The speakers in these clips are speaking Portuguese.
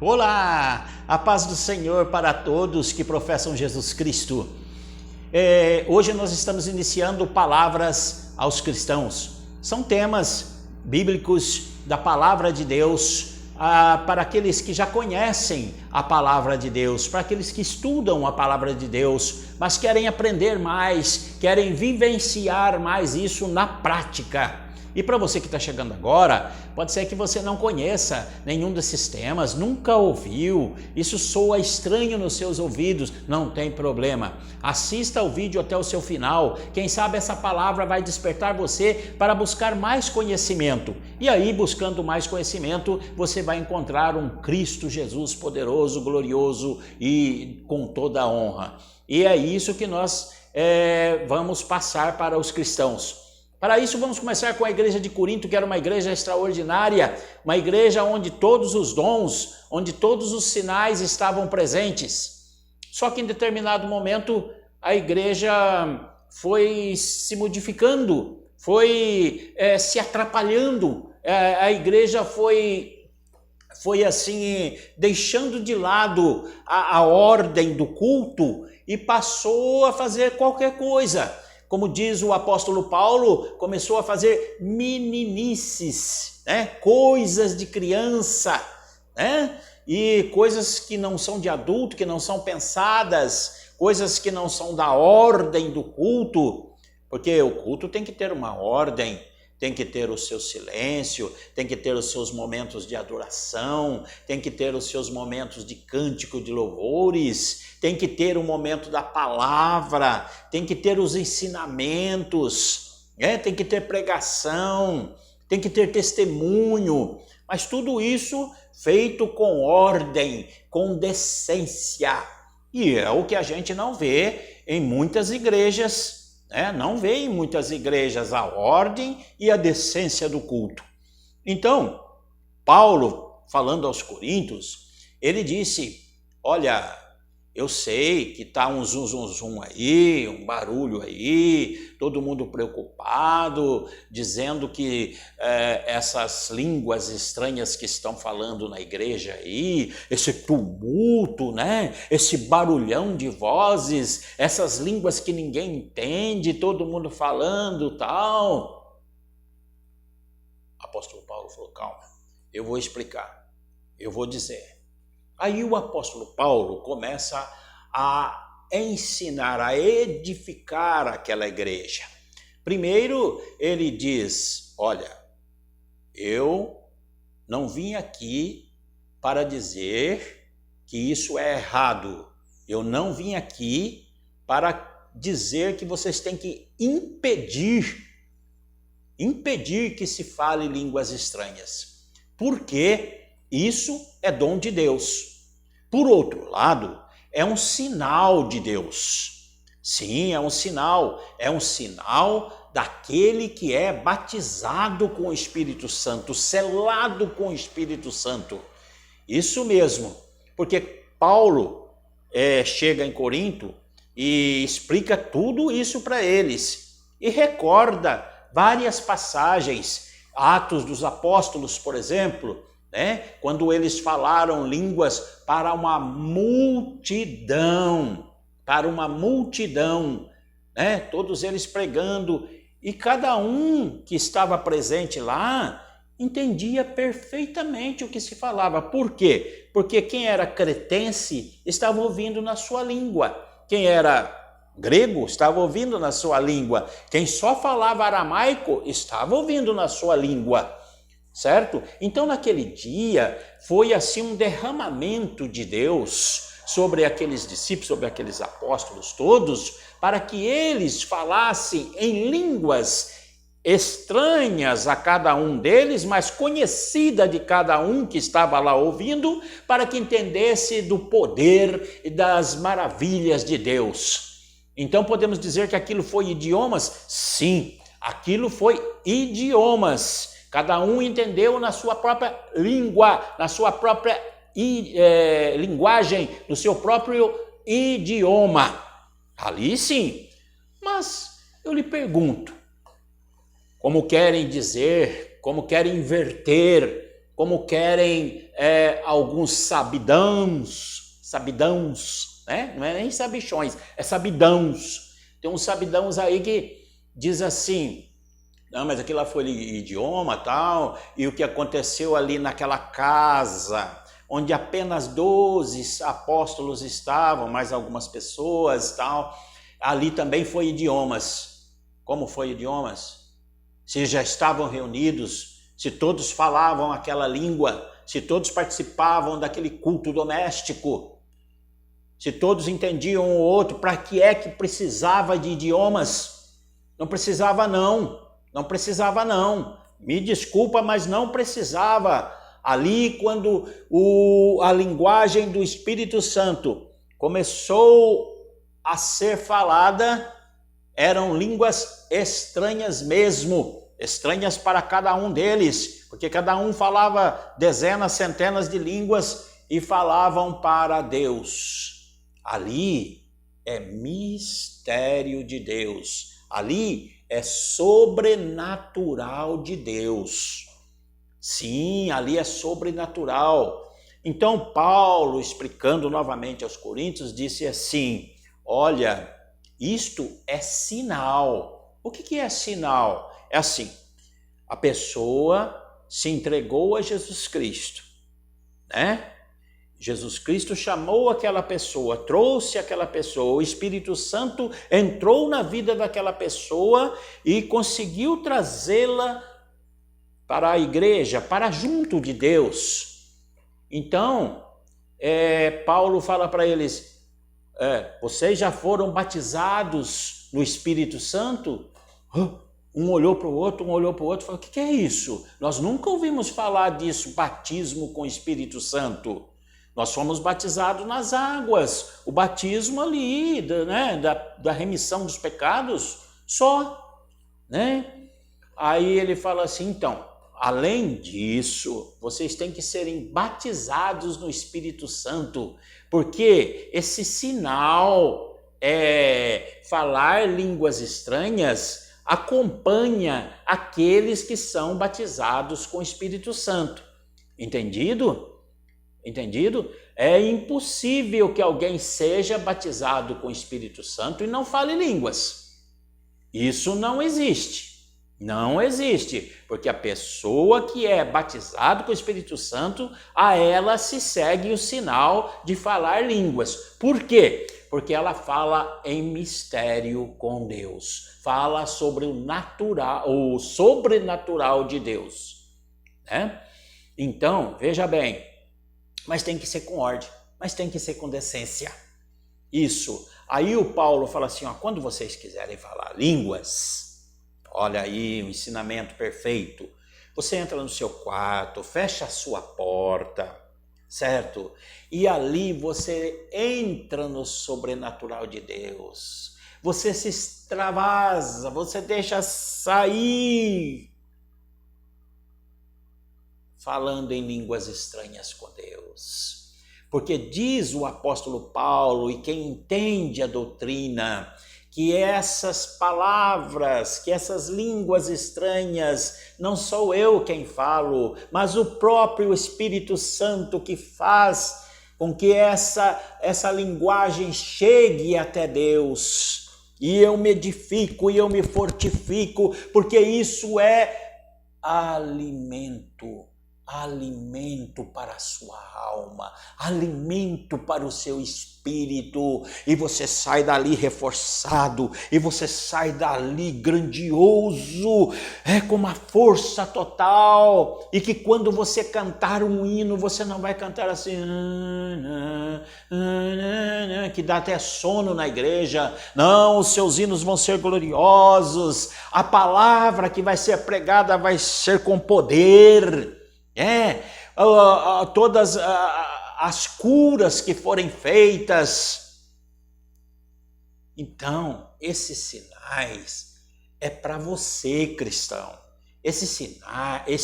Olá, a paz do Senhor para todos que professam Jesus Cristo. Hoje nós estamos iniciando palavras aos cristãos. São temas bíblicos da palavra de Deus para aqueles que já conhecem a palavra de Deus, para aqueles que estudam a palavra de Deus, mas querem aprender mais, querem vivenciar mais isso na prática. E para você que está chegando agora, pode ser que você não conheça nenhum desses temas, nunca ouviu, isso soa estranho nos seus ouvidos, não tem problema. Assista o vídeo até o seu final, quem sabe essa palavra vai despertar você para buscar mais conhecimento. E aí, buscando mais conhecimento, você vai encontrar um Cristo Jesus poderoso, glorioso e com toda a honra. E é isso que nós vamos passar para os cristãos. Para isso, vamos começar com a igreja de Corinto, que era uma igreja extraordinária, uma igreja onde todos os dons, onde todos os sinais estavam presentes. Só que em determinado momento, a igreja foi se modificando, foi se atrapalhando, a igreja foi assim, deixando de lado a ordem do culto e passou a fazer qualquer coisa. Como diz o apóstolo Paulo, começou a fazer meninices, coisas de criança, e coisas que não são de adulto, que não são pensadas, coisas que não são da ordem do culto, porque o culto tem que ter uma ordem, tem que ter o seu silêncio, tem que ter os seus momentos de adoração, tem que ter os seus momentos de cântico de louvores, tem que ter o momento da palavra, tem que ter os ensinamentos, tem que ter pregação, tem que ter testemunho, mas tudo isso feito com ordem, com decência. E é o que a gente não vê em muitas igrejas. Não vê em muitas igrejas a ordem e a decência do culto. Então, Paulo, falando aos Coríntios, ele disse, olha, eu sei que está um zum aí, um barulho aí, todo mundo preocupado, dizendo que essas línguas estranhas que estão falando na igreja aí, esse tumulto, esse barulhão de vozes, essas línguas que ninguém entende, todo mundo falando tal. O apóstolo Paulo falou, calma, eu vou explicar, eu vou dizer. Aí o apóstolo Paulo começa a ensinar, a edificar aquela igreja. Primeiro ele diz, olha, eu não vim aqui para dizer que isso é errado. Eu não vim aqui para dizer que vocês têm que impedir que se fale línguas estranhas. Porque isso é dom de Deus. Por outro lado, é um sinal de Deus. Sim, é um sinal daquele que é batizado com o Espírito Santo, selado com o Espírito Santo. Isso mesmo, porque Paulo chega em Corinto e explica tudo isso para eles e recorda várias passagens, Atos dos Apóstolos, por exemplo, quando eles falaram línguas para uma multidão, todos eles pregando, e cada um que estava presente lá entendia perfeitamente o que se falava. Por quê? Porque quem era cretense estava ouvindo na sua língua, quem era grego estava ouvindo na sua língua, quem só falava aramaico estava ouvindo na sua língua. Certo? Então naquele dia foi assim um derramamento de Deus sobre aqueles discípulos, sobre aqueles apóstolos todos, para que eles falassem em línguas estranhas a cada um deles, mas conhecida de cada um que estava lá ouvindo, para que entendesse do poder e das maravilhas de Deus. Então podemos dizer que aquilo foi idiomas? Sim, aquilo foi idiomas. Cada um entendeu na sua própria língua, na sua própria linguagem, no seu próprio idioma. Ali sim. Mas eu lhe pergunto, como querem dizer, como querem inverter como querem alguns sabidãos, né? Não é nem sabichões, é sabidãos. Tem uns sabidãos aí que diz assim, não, mas aquilo lá foi idioma tal, e o que aconteceu ali naquela casa, onde apenas 12 apóstolos estavam, mais algumas pessoas tal, ali também foi idiomas. Como foi idiomas? Se já estavam reunidos, se todos falavam aquela língua, se todos participavam daquele culto doméstico, se todos entendiam um o outro, para que é que precisava de idiomas? Não precisava não. Me desculpa, mas não precisava. Ali, quando a linguagem do Espírito Santo começou a ser falada, eram línguas estranhas mesmo, estranhas para cada um deles, porque cada um falava dezenas, centenas de línguas e falavam para Deus. Ali é mistério de Deus, ali é sobrenatural de Deus. Sim, ali é sobrenatural. Então Paulo, explicando novamente aos Coríntios, disse assim, olha, isto é sinal. O que é sinal? É assim, a pessoa se entregou a Jesus Cristo, né? Jesus Cristo chamou aquela pessoa, trouxe aquela pessoa, o Espírito Santo entrou na vida daquela pessoa e conseguiu trazê-la para a igreja, para junto de Deus. Então, Paulo fala para eles, vocês já foram batizados no Espírito Santo? Um olhou para o outro e falou, o que é isso? Nós nunca ouvimos falar disso, batismo com o Espírito Santo. Nós fomos batizados nas águas, o batismo ali, né, da remissão dos pecados, só, né? Aí ele fala assim, então, além disso, vocês têm que serem batizados no Espírito Santo, porque esse sinal, falar línguas estranhas, acompanha aqueles que são batizados com o Espírito Santo. Entendido? Entendido? É impossível que alguém seja batizado com o Espírito Santo e não fale línguas. Isso não existe. Não existe, porque a pessoa que é batizada com o Espírito Santo, a ela se segue o sinal de falar línguas. Por quê? Porque ela fala em mistério com Deus. Fala sobre o sobrenatural de Deus, né? Então, veja bem, mas tem que ser com ordem, mas tem que ser com decência. Isso. Aí o Paulo fala assim, quando vocês quiserem falar línguas, olha aí o ensinamento perfeito. Você entra no seu quarto, fecha a sua porta, certo? E ali você entra no sobrenatural de Deus. Você se extravasa, você deixa sair falando em línguas estranhas com Deus. Porque diz o apóstolo Paulo, e quem entende a doutrina, que essas palavras, que essas línguas estranhas, não sou eu quem falo, mas o próprio Espírito Santo que faz com que essa linguagem chegue até Deus. E eu me edifico e eu me fortifico, porque isso é alimento para a sua alma, alimento para o seu espírito, e você sai dali reforçado, e você sai dali grandioso, com uma força total, e que quando você cantar um hino, você não vai cantar assim, que dá até sono na igreja. Não, os seus hinos vão ser gloriosos, a palavra que vai ser pregada vai ser com poder, todas as curas que forem feitas. Então, esses sinais é para você, cristão. Esses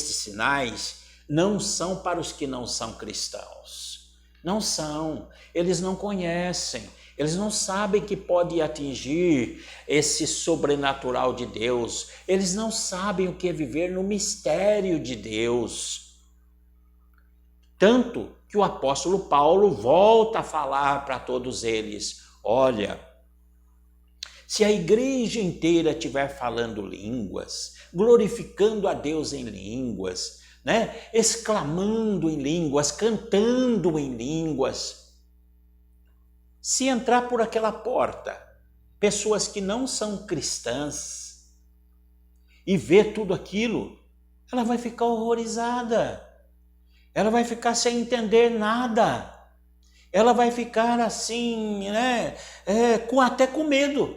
sinais não são para os que não são cristãos. Não são. Eles não conhecem. Eles não sabem que pode atingir esse sobrenatural de Deus. Eles não sabem o que é viver no mistério de Deus. Tanto que o apóstolo Paulo volta a falar para todos eles: olha, se a igreja inteira estiver falando línguas, glorificando a Deus em línguas, né? Exclamando em línguas, cantando em línguas, se entrar por aquela porta pessoas que não são cristãs e ver tudo aquilo, ela vai ficar horrorizada, ela vai ficar sem entender nada, ela vai ficar assim, né? Até com medo.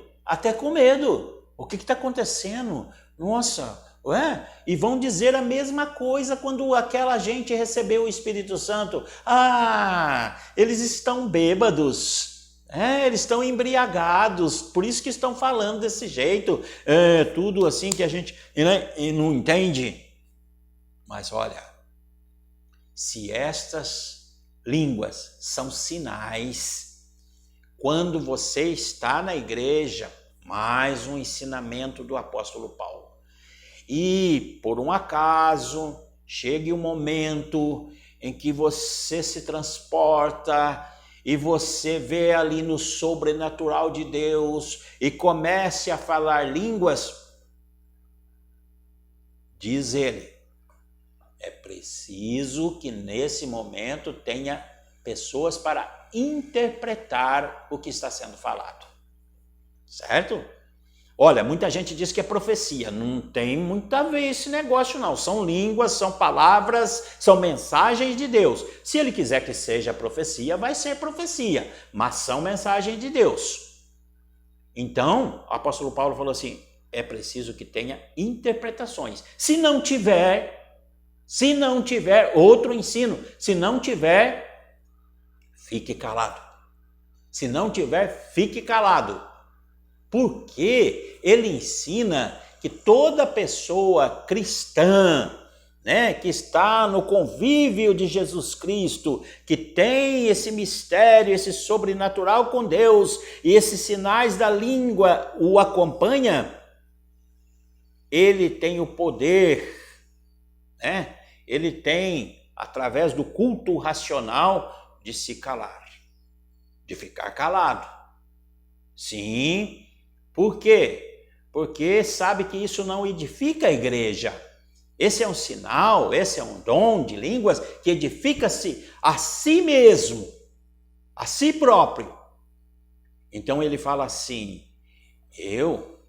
O que está acontecendo? Nossa, E vão dizer a mesma coisa quando aquela gente recebeu o Espírito Santo. Ah, eles estão bêbados, eles estão embriagados, por isso que estão falando desse jeito. Tudo assim que a gente não entende. Mas olha, se estas línguas são sinais, quando você está na igreja, mais um ensinamento do apóstolo Paulo, e por um acaso chegue um momento em que você se transporta e você vê ali no sobrenatural de Deus e comece a falar línguas, diz ele, é preciso que nesse momento tenha pessoas para interpretar o que está sendo falado. Certo? Olha, muita gente diz que é profecia. Não tem muito a ver esse negócio não. São línguas, são palavras, são mensagens de Deus. Se ele quiser que seja profecia, vai ser profecia. Mas são mensagens de Deus. Então, o apóstolo Paulo falou assim, é preciso que tenha interpretações. Se não tiver, outro ensino, se não tiver, fique calado. Se não tiver, fique calado. Porque ele ensina que toda pessoa cristã, que está no convívio de Jesus Cristo, que tem esse mistério, esse sobrenatural com Deus, e esses sinais da língua o acompanha, ele tem o poder, ele tem, através do culto racional, de se calar, de ficar calado. Sim. Por quê? Porque sabe que isso não edifica a igreja. Esse é um sinal, esse é um dom de línguas que edifica-se a si mesmo, a si próprio. Então ele fala assim, eu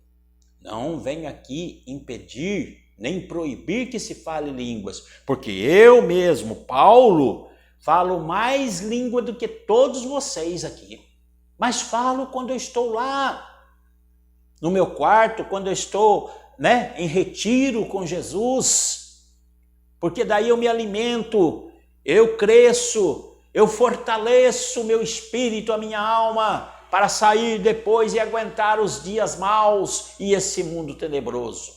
não venho aqui impedir nem proibir que se fale línguas, porque eu mesmo, Paulo, falo mais língua do que todos vocês aqui. Mas falo quando eu estou lá no meu quarto, quando eu estou em retiro com Jesus, porque daí eu me alimento, eu cresço, eu fortaleço o meu espírito, a minha alma, para sair depois e aguentar os dias maus e esse mundo tenebroso.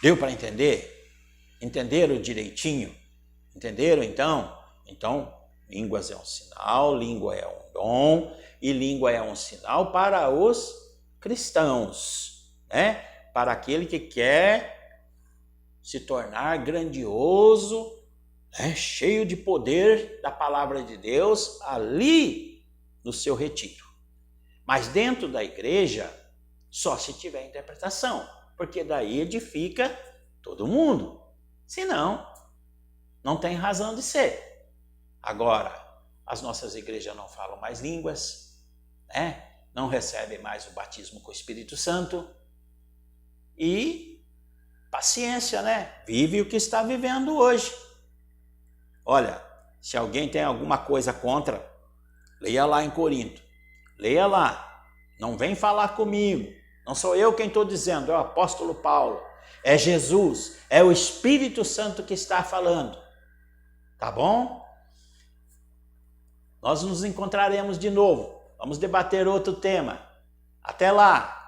Deu para entender? Entenderam direitinho? Entenderam então? Então, línguas é um sinal, língua é um dom, e língua é um sinal para os cristãos, Para aquele que quer se tornar grandioso, cheio de poder da palavra de Deus ali no seu retiro. Mas dentro da igreja, só se tiver interpretação, porque daí edifica todo mundo. Senão, não tem razão de ser. Agora, as nossas igrejas não falam mais línguas, não recebem mais o batismo com o Espírito Santo e paciência, Vive o que está vivendo hoje. Olha, se alguém tem alguma coisa contra, leia lá em Corinto, leia lá, não vem falar comigo, não sou eu quem estou dizendo, é o apóstolo Paulo, é Jesus, é o Espírito Santo que está falando, tá bom? Nós nos encontraremos de novo. Vamos debater outro tema. Até lá!